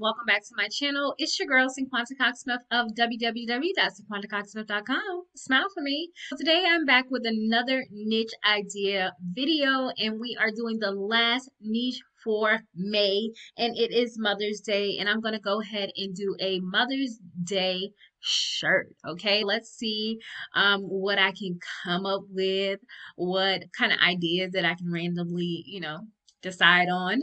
welcome back to my channel. It's your girl, Cinquanta Cox-Smith of www.cinquantacoxsmith.com. Smile for me. Today I'm back with another niche idea video, and we are doing the last niche for May, and it is Mother's Day, and I'm going to go ahead and do a Mother's Day shirt. Okay, let's see what I can come up with, what kind of ideas that I can randomly, decide on.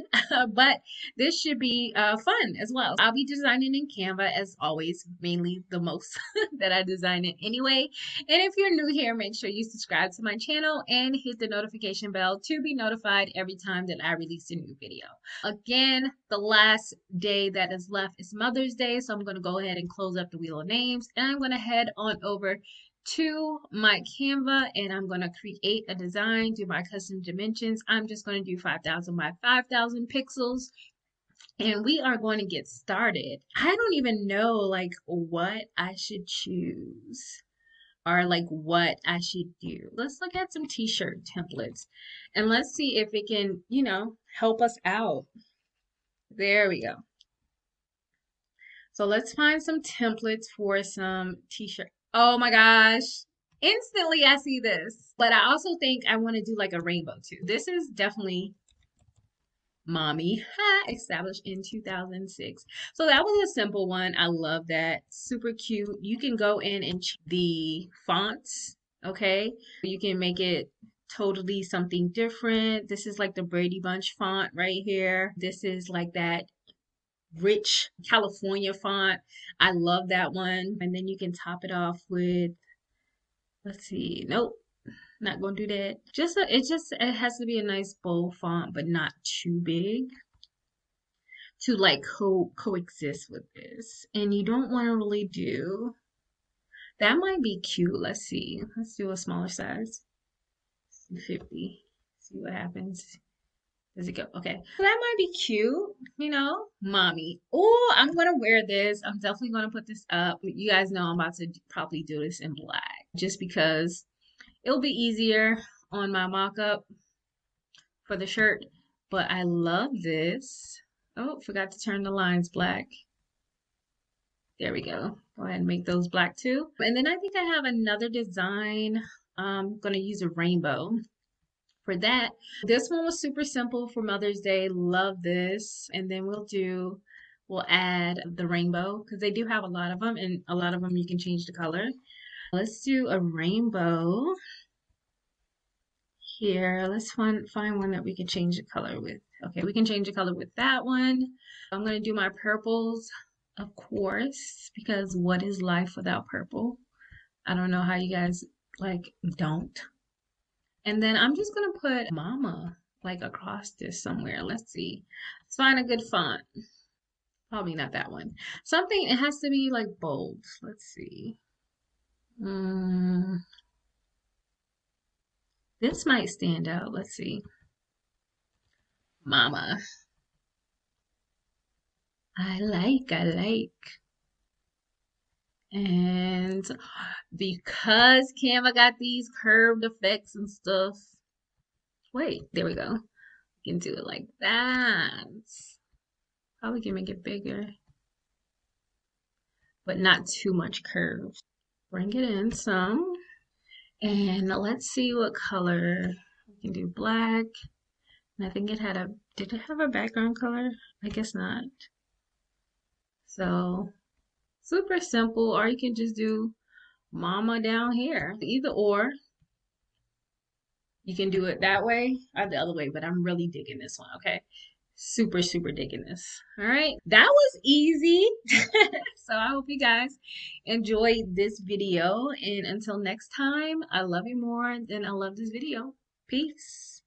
But this should be fun as well. I'll be designing in Canva as always, mainly the most that I design it anyway. And if you're new here, make sure you subscribe to my channel and hit the notification bell to be notified every time that I release a new video. Again, the last day that is left is Mother's Day, so I'm going to go ahead and close up the wheel of names, and I'm going to head on over to my Canva, and I'm going to create a design, do my custom dimensions. I'm just going to do 5,000 by 5,000 pixels, and we are going to get started. I don't even know like what I should choose or like what I should do. Let's look at some t-shirt templates and let's see if it can, help us out. There we go. So let's find some templates for some t-shirt. Oh my gosh. Instantly I see this. But I also think I want to do like a rainbow too. This is definitely Mommy, established in 2006. So that was a simple one. I love that. Super cute. You can go in and change the fonts, okay? You can make it totally something different. This is like the Brady Bunch font right here. This is like that rich California font. I love that one. And then you can top it off with, let's see, nope, not gonna do that. It has to be a nice bold font, but not too big to like coexist with this. And you don't want to really do, that might be cute. Let's see. Let's do a smaller size. 50. See what happens. Does it go? Okay. So that might be cute, mommy. Oh, I'm going to wear this. I'm definitely going to put this up. You guys know I'm about to probably do this in black just because it'll be easier on my mock-up for the shirt. But I love this. Oh, forgot to turn the lines black. There we go. Go ahead and make those black too. And then I think I have another design. I'm going to use a rainbow for that. This one was super simple for Mother's Day. Love this. And then we'll add the rainbow because they do have a lot of them, and a lot of them you can change the color. Let's do a rainbow here. Let's find one that we can change the color with. Okay, we can change the color with that one. I'm going to do my purples, of course, because what is life without purple? I don't know how you guys don't. And then I'm just going to put mama like across this somewhere. Let's see. Let's find a good font. Probably not that one. Something, it has to be like bold. Let's see. This might stand out. Let's see. Mama. I like. And because Canva got these curved effects and stuff. Wait, there we go. You can do it like that. Probably can make it bigger. But not too much curve. Bring it in some. And let's see what color. We can do black. And I think did it have a background color? I guess not. So super simple, or you can just do mama down here. Either or. You can do it that way or the other way, but I'm really digging this one, okay? Super digging this. All right, that was easy. So I hope you guys enjoyed this video, and until next time, I love you more than I love this video. Peace.